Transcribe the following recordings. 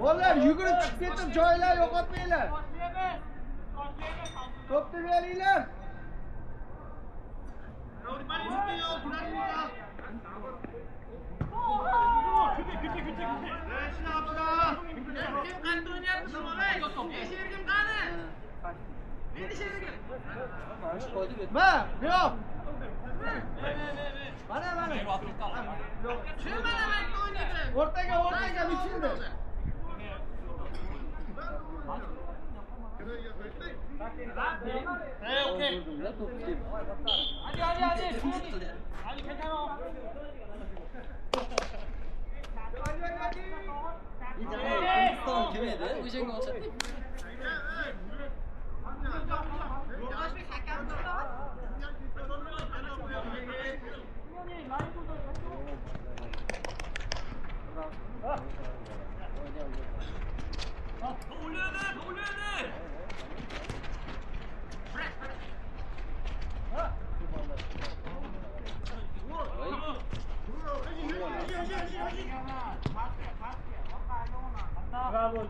Bolalar yugurib chiqib ketib joylar yo'qotmanglar. To'pni beringlar. Ma, yo'q. Mana. O'rtaga bichildi. Okey. Hadi. Hadi kaçama. Hindiston kim edi? O'shanga o'xshab. Bravo.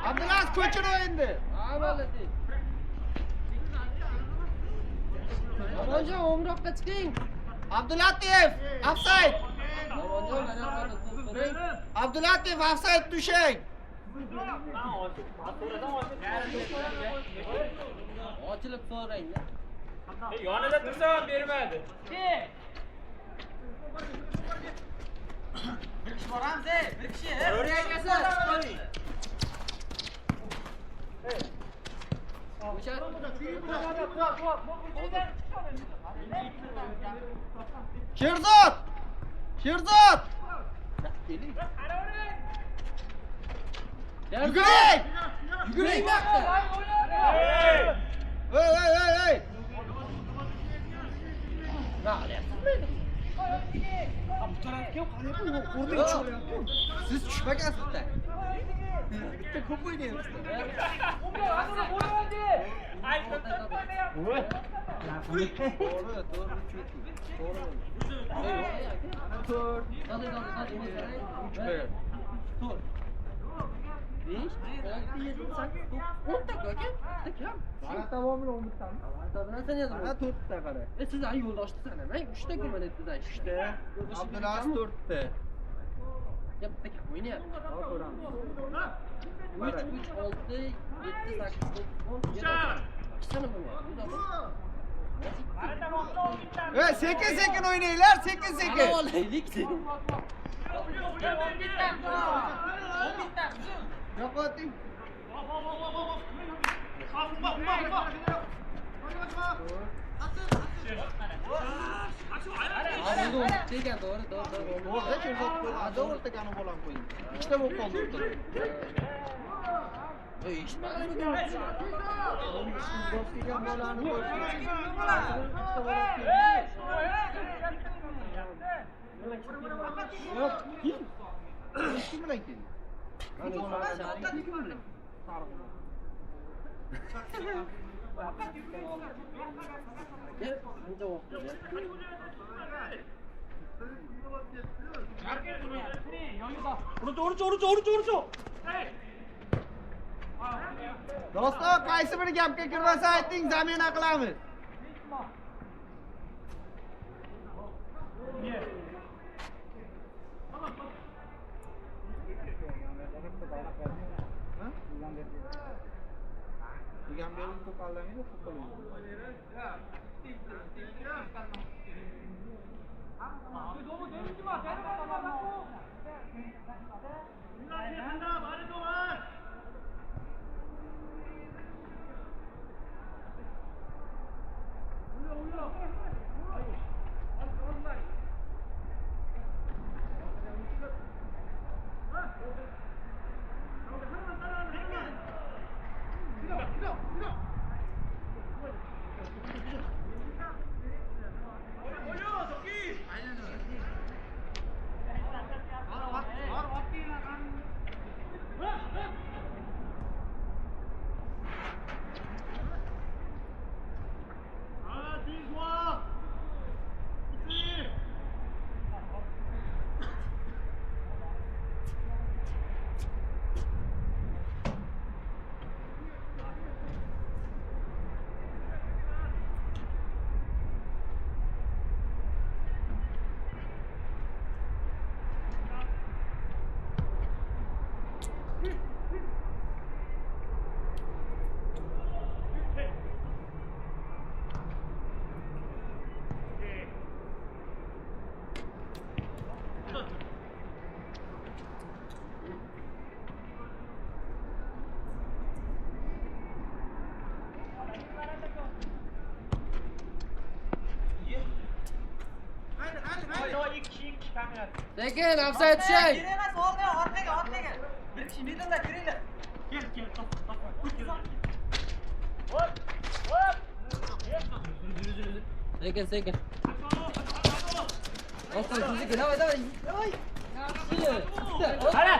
Abdulaziz ko'chir o'yinni. Namanjon o'mroqqa chiqing. Abdulatif, offside. Abdulatif, offside tushing. Ochilib so'rang. Yonida tursa ham bermadi. Bir kishi boramiz, bir kishi. O'rayapsiz. Sherzod! Yuguring! Ey! Siz tushmagasizda. Bitta ko'p o'ynayapsiz. Mana tamomini 11 tani. Mana 4 ta qara. Siz ay yo'ldoshni sanamang. 3 ta gumon etdi-da. 3 ta. Abdulaziz 4 ta. Ya bitta kim o'ynayapti? Ko'ramiz. 3, 6, 7, 8, 9, 10. Ikkitani bo'lyapti. Sekin o'ynanglar, sekin. Olaylik. Yo'qoting. Degan to'g'ri. To'g'ri, Sherzod qo'yadi, o'rtagani bolam qo'ying. Ikkita bo'lib qoldi o'rtada. Boshqa bolani yo'q. Kim bilan kelding? 오른쪽. Do'stlar, qaysi bir gapga kirmasa ayting, zamina qilamiz. Degan berim to'qallangu 너무 내리지 마. 내려가라고. 간다. 말해 동안. 올려. Lekin offside tushay. Geri emas, orqaga. Bir kishi midinda kiringlar. Kel. Sekin. Olsan sizniki. Давай. Yaxshi. Mana.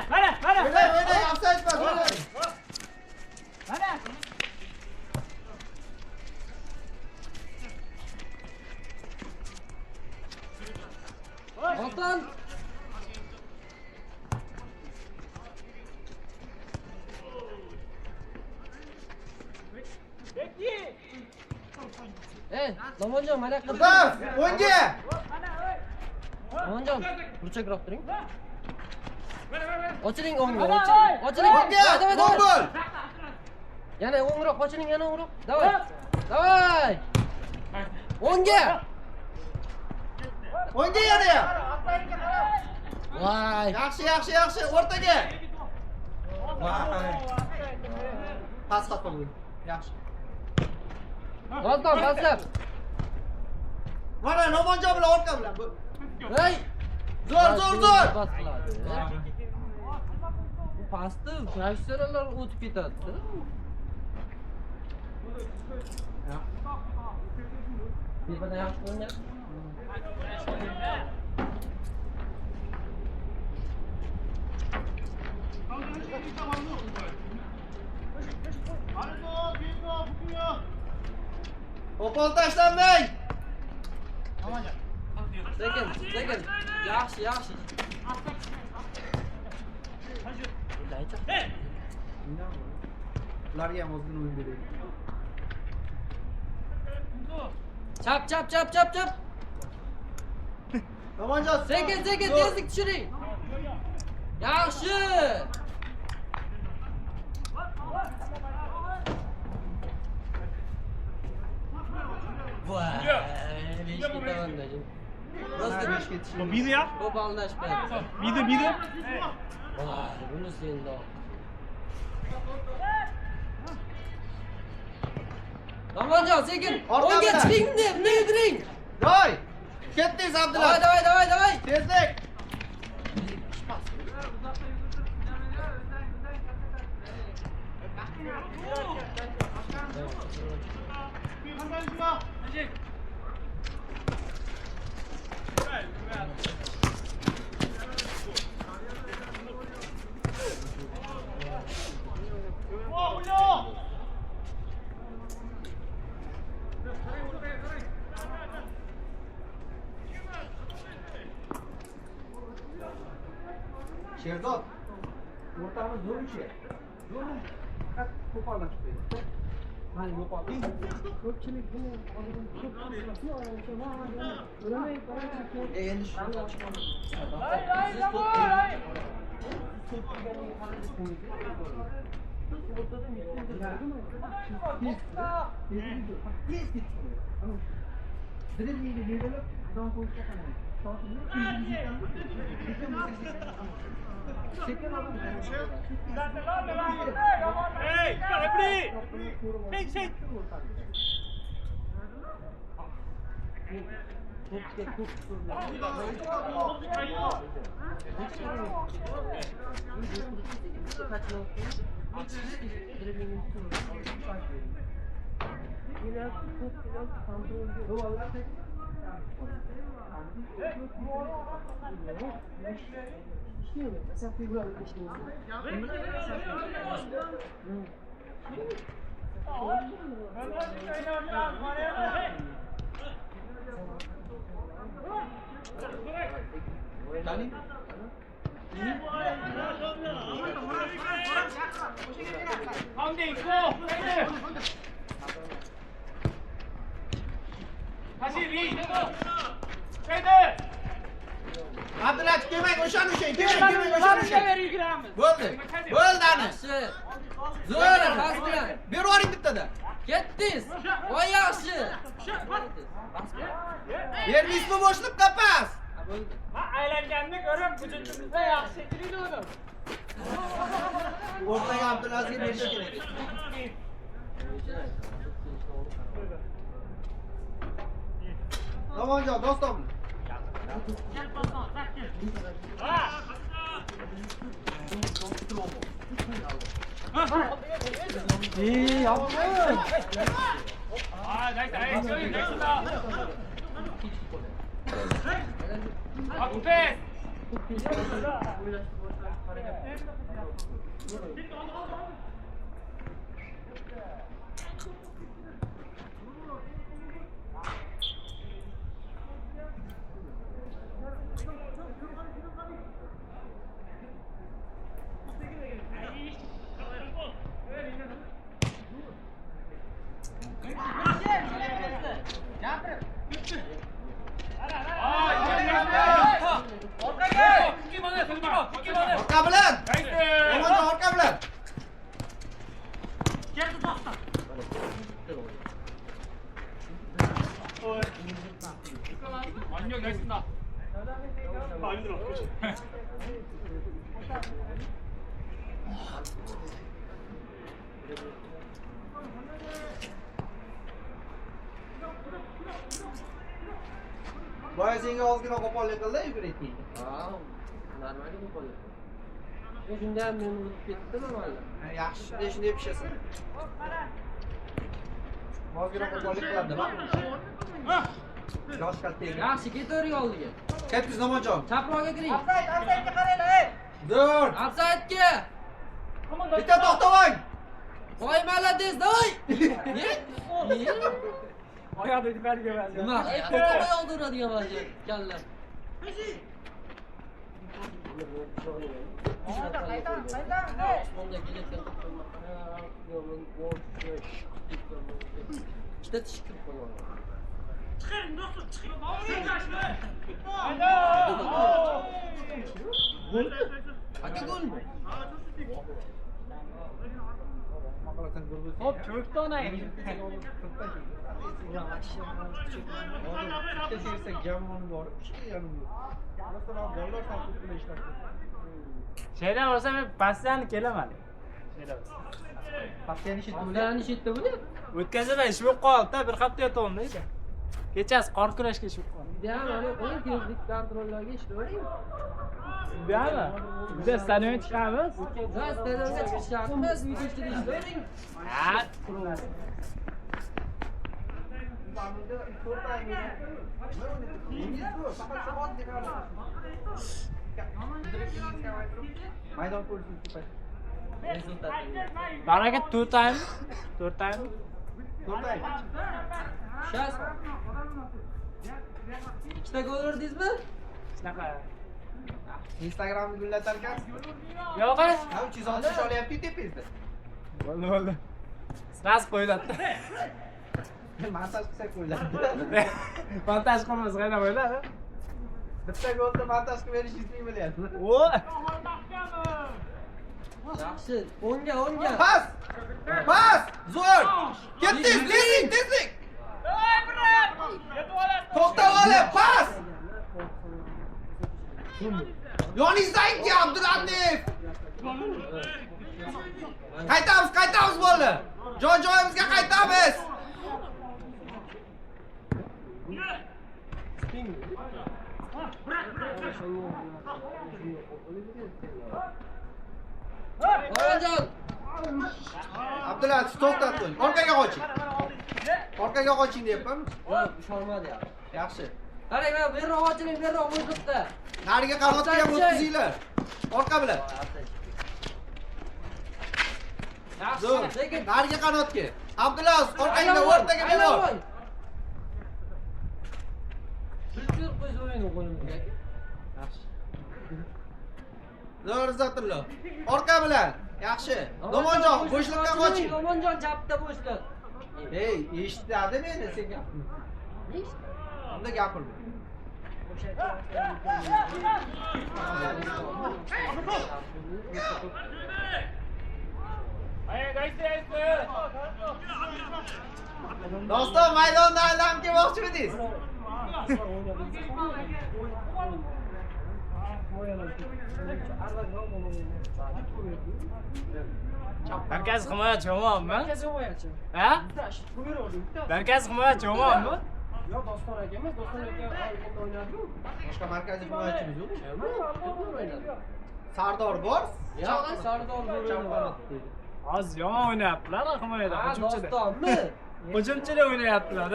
O'ynay, offside emas, o'ynay. Mana. Olsan. Lamonjon, mana qilib. Qizim, o'ngga. Lamonjon, burchakroq turing. Ochiling o'ngga, ochiling. O'ngga, Давай. gol. Yana o'ngroq, ochiling, yana o'ngroq. Давай. O'ngga. O'ngga yana. Voy. Yaxshi, o'rtaga. Pas xato bo'ldi. Yaxshi. Olton, paslar. Mana Nomonjon bilan orqa bilan. Hey. Zo'r. Pas qiladi. Bu pasni professionallar o'tib ketadi. Tepada yaxshi o'ynab. Qo'pol tashlanmang. Sekin. Yaxshi. Daycha. Ularga ham o'zini o'yin beradi. Chap. Nomonjon, Sekin, tezlik tushiring. Yaxshi. Voy. Besh ketaman. Просто besh ketish. Biydi ya. ko'p aldashmayapti. Biydi. Voy, buni endi. Lamonjon, sekin. Orqa O'ngga bilan. chiqing, bunday yuguring. Voy! Ketdingiz Abdullah. Давай. Tezlik. Sherzod. O'rtamiz zo'r ichi. Zo'r. Faqat qo'pollanib qo'ydi. Mana yo'qotding. Ko'pchilik buni endi Hey, refri! Hey! 가운데 있고 다시 위 헤드 Abdullah kelmang, o'shan. Bo'ldi. mani. Yaxshi. Zo'r. Pas bilan. Berib yuboring bittada. Ketdingiz. Voy yaxshi. Bermaysizmi bo'shliqqa pas? Aylanganni ko'rib, hujumchimizda yaxshi shekilli o'dim. O'rtaga Abdulazizga berish kerak. Namanjon, doston. Orqa bilan. Namanjon orqa bilan. Boya senga ozgina qo'pollik qildi, yugurayotgan. Ha, normalga qo'yib. Shunda ham men urib ketdim avval. Yaxshi, shunday pishasan. Ozgina qo'pollik qiladi, nima? Yosh katta. Yaxshi, ketaver oldiga. Ketdingiz Namanjon. Chaproqqa kiring. Offside qaranglar, ey. Zo'r. Offside-ga. Bitta to'xtavang. Voy malades, davay. Oyoqda yuqoriga bas. Nima? Oyoqda uradigan vaziyat. Kalla. İşte çıkıp koyuyorlar. Çıkın dostum, çıkın. Hakka gol mü? Hop, 4 tane. Şeyden olsa ben pasdan kelemedim. Şeyden olsa. Afg'ani chetda bo'lyapti. O'tkazib ish bo'lib qoldi-da, bir hafta yotaman deydi. Kechasi qor kurashga ish bo'lib qoldi. Uyda ham ana qo'ying, tezlik kontrollarga ishlayvering. Uyami? Uyda stadion chiqamiz. Ha, stadionga chiqish shart emas, uyda ishlayvering. Ha. Maydon ko'rsin. Rezultat. Baraka 4 time. 4 time. To'xtang. Shas. Ikkita gol urdingizmi? Shunaqa. Instagramni gullatarkan. Yo'q, Ha, 360 olyapti tepangizda. bo'ldi. Sras qo'yiladi. Masaj qilsak qo'yiladi. Montaj qilamiz, qayda qo'yiladi? Bitta golda montaj qilib berishingizni bilyapsiz. O. Yaxshi. O'nga. Pas! Pas! Zo'r! Ketdingiz, tezlik! To'xtab olib, pas! Yoningizdanki Abdulatif! Qaytamiz bo'ldi. Joy-joyimizga qaytamiz. Namanjon. Abdulatif to'xtat qo'ying. Orqaga qoching deyapman. Yo'q, ishonmadi ya. Yaxshi. Qarang, mana bu yerroq ochiling, bu yerroq bo'shliqda. Nariga qanotga ham o'tkazinglar. Orqa bilan. Zo'r. Lekin Nariga qanotga. Abdulaziz orqangda o'rtaga bor. Bildir qo'ysa o'yini qo'limizga. Yaxshi. Zo'r Izzatullo. Orqa bilan. Yaxshi. Namanjon bo'shliqqa qoching. Namanjon chapda bo'shliq. Ey, eshitadi meni sen gapni. Unda gapirma. Doston maydonda aylanib kelmoqchimidingiz? Markaz himoyachi omonmi? Markaziy himoyachi. Ha? Buyuruvdim. Markaz himoyachi omonmi? Yo'q, Doston aka emas, Doston aka oldinda o'ynadi. Boshqa markaziy himoyachimiz yo'qmi? Yo'q, o'ynadi. Sardor bor. Yo'q, Sardor bo'yladi. Hozir yomon o'ynayaptilar himoyada, Ha, hujumchida. Dostonmi? Hujumchida o'ynayaptilar.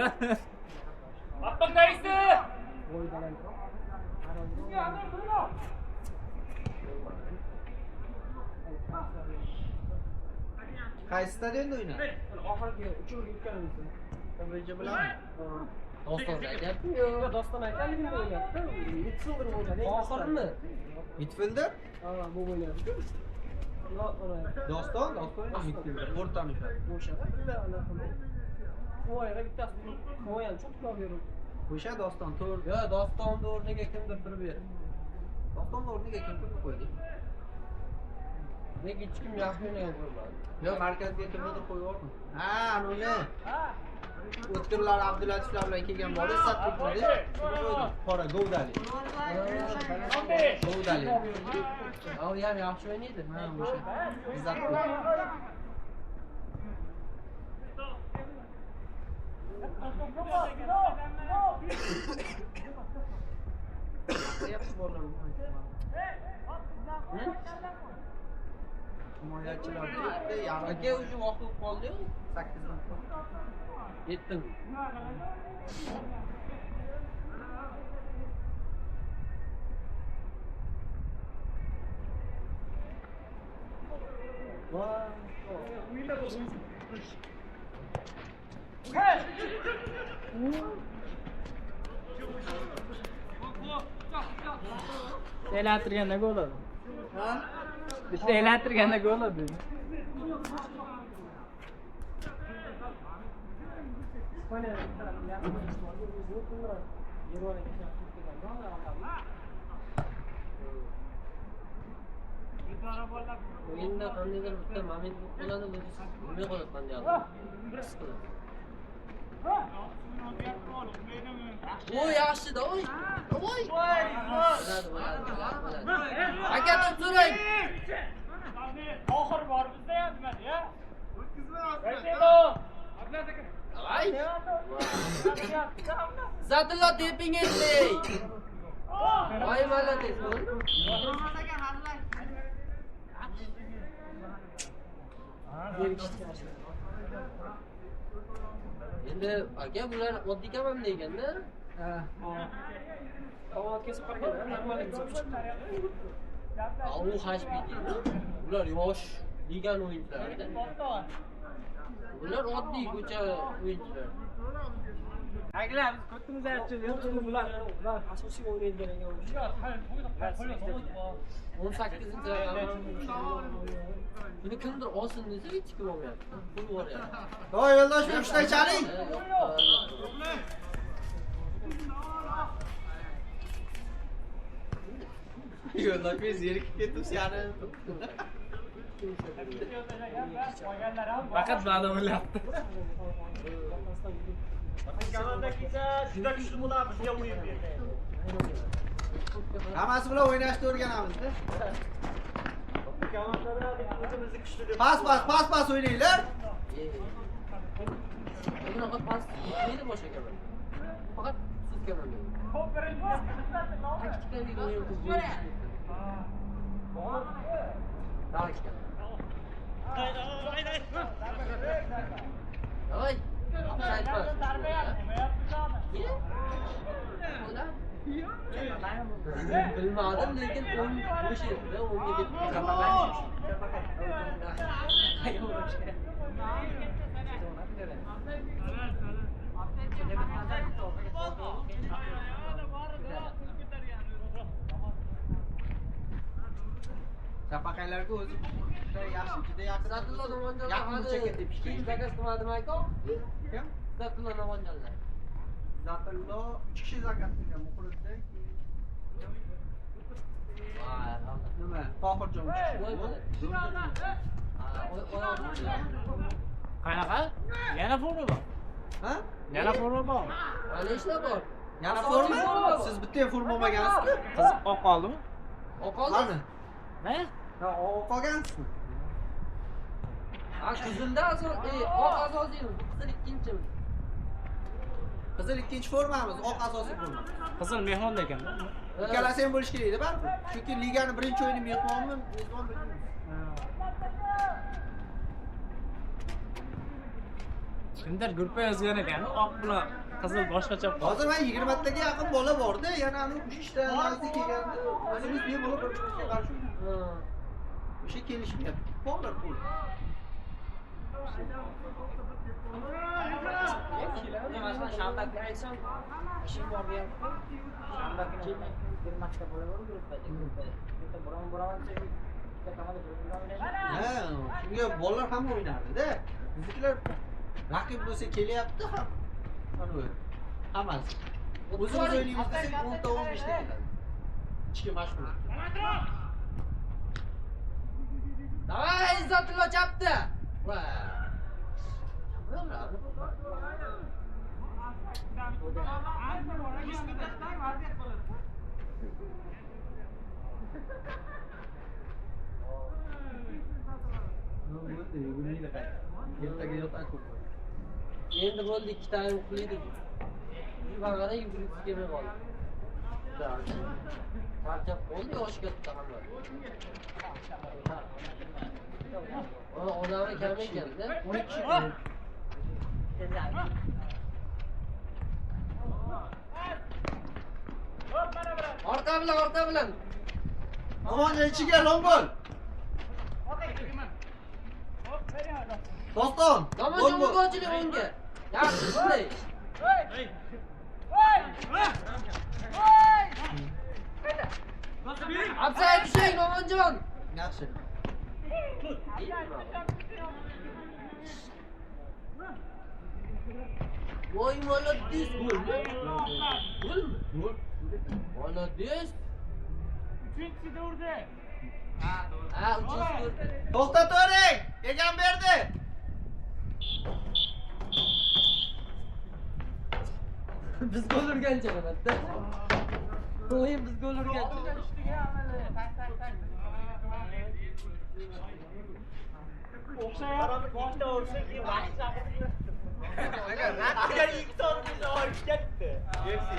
Qaysi stadionda o'ynadi? Oxirgi 3 yil yutganimizda. Reja bilanmi? Doston aytyapti. Yo'q, Doston akaligini o'ynayapti. 3 yildir o'ynadi. Oxirmi? Midfielder? Ha, bu o'ynayapti. Doston midfielder. O'rtani o'sha. O'sha. Himoyaga bittasi himoyani çok ko'p beradi. O'sha Doston to'rt. Yo, Dostonni o'rniga kimdir bir berdi. Doston o'rniga kim turib qo'ydi? Nega hech kim yaxshi o'ynagan ko'rmadi. Yo, markazga kimnidir qo'yib yubordi. Ha, uni. O'tkirlar Abdulatiflar bilan kelgan bor, sattirdi. Qora Govdali. Govdali. U ham yaxshi o'ynaydi. Ha, o'sha. Izzat. Yaptı bollar. Himoyachilar ketdi, yarim. Aka o'sha vaqt bo'lib qoldi-yu. 8 dan. Yetdim. Aylantirganda gol oladi. Ha? Bitta aylantirganda gol oladi. O'yinda qandaydir bitta moment bo'ladi, bilmay qoladi qanday qilib. Oy, yaxshi-da, oy. Oy. Bo'ladi. Aka to'p so'rang. Oxir bor bizda ham nimada ya? Ay. Zadilla deping endi. Ay, malades. Endi aka bular oddiy komanda ekanda. Ha. To'g'ri kesib qolgan, normal u HPD. Bular yosh ligan o'yinchilari. Bular oddiy ko'cha o'yinchilar. Aglar biz ko'timiz aytib bular asosiy o'ynaydigan o'yinchilar. 18-chi buni kimdir olsin desa hech kim olmayapti. Pul bor ya. Voy yo'ldosh uchta chaling. Yo'ldosh biz zerikib ketibsiz yani. faqat ba'da o'ylayapti. Hammasi bilan o'ynashni o'rganamiz-da. Pas o'ynanglar. Bunaqa pas neydi bosh aka? Faqat sizga mana. Taktikalik o'yin qilib Ay. Bilmadim lekin o'ng bo'sh edi, o'ngga ketdi. Chapaqaylarga o'zi juda yaxshi. Satullo Namanjonlar Yaqin chekka tepishdi. ikkinchi zakaz qilmadimi aka? Kim? Satullo Namanjonlar. Zatullo 3 kishi zakaz qilgan muxlisdan. Vay, Allah. Nima? Tohirjon 3 kishi. Voy bola. Ha, Qanaqa? Yana forma bor. Ha? Yana forma bor. Ana ishlar bor. Yana Asosiy forma? bor. Siz bitta ham forma olmagansiz-ku. Qiz oq qoldimi? Oqoldi. Qani? Ne? Ha, olgansizmi? Ha, qizilda asosiy, oq asosiymi? Qizil ikkinchimi? Qizil ikkinchi formamiz, oq asosiy forma. Qizil mehmonda ekan. Ikkalasi ham bo'lish kerak-da, baribir. Chunki ligani birinchi o'yini mehmonmi, mezbon bilmaymiz. Kimdir gruppa yozgan ekan, oq bilan qizil boshqacha. Hozir men 20 taga yaqin bola borda, yana anu 3 ta narsa kelganda, mana biz bemalol bir-birimizga qarshi o'sha kelishmayapti. Bolalar qo'l. Masalan, Shanbakni aytsam, ishim bor deyapti. Shanbakni kelmay, bir maktab bo'laverib gruppada. Bitta biron-biron bitta komanda bir-birini Ha, shunga bolalar ham o'ynardi-da. Biznikilar raqib bo'lsa kelyapti ham. Mana hammasi. O'zimiz o'ynaymiz desak 10 ta 15 ta keladi. Ichki mashg'ulot. Davay, Izzatullo chapdi. Va. Ertaga yotaku. Endi bo'ldi, ikkita uxlaydik. Yurganda yugurib kelmay qoldi. Charchab qoldi, yoshi katta hamma. Odamlar kam ekan-da. 12 kishi. Orqa bilan. Amonja ichiga long gol. Doston. Namoz o'quvchilik o'nga. Yaxshi shunday. Absay tushing, Nomonjon. Yaxshi. Voy, молодец, gol. Golmi? Gol. Молодец. Uchinchisi urdi. Ha, uchinchisi urdi. To'xtatavering. Egam berdi. Biz gol urgancha mana-da. O'yin biz gol urgancha. O'xshayapti. Boshda ursa keyin vaqt chaqirdi. Agar ikki soatda olib ketdi. Merci.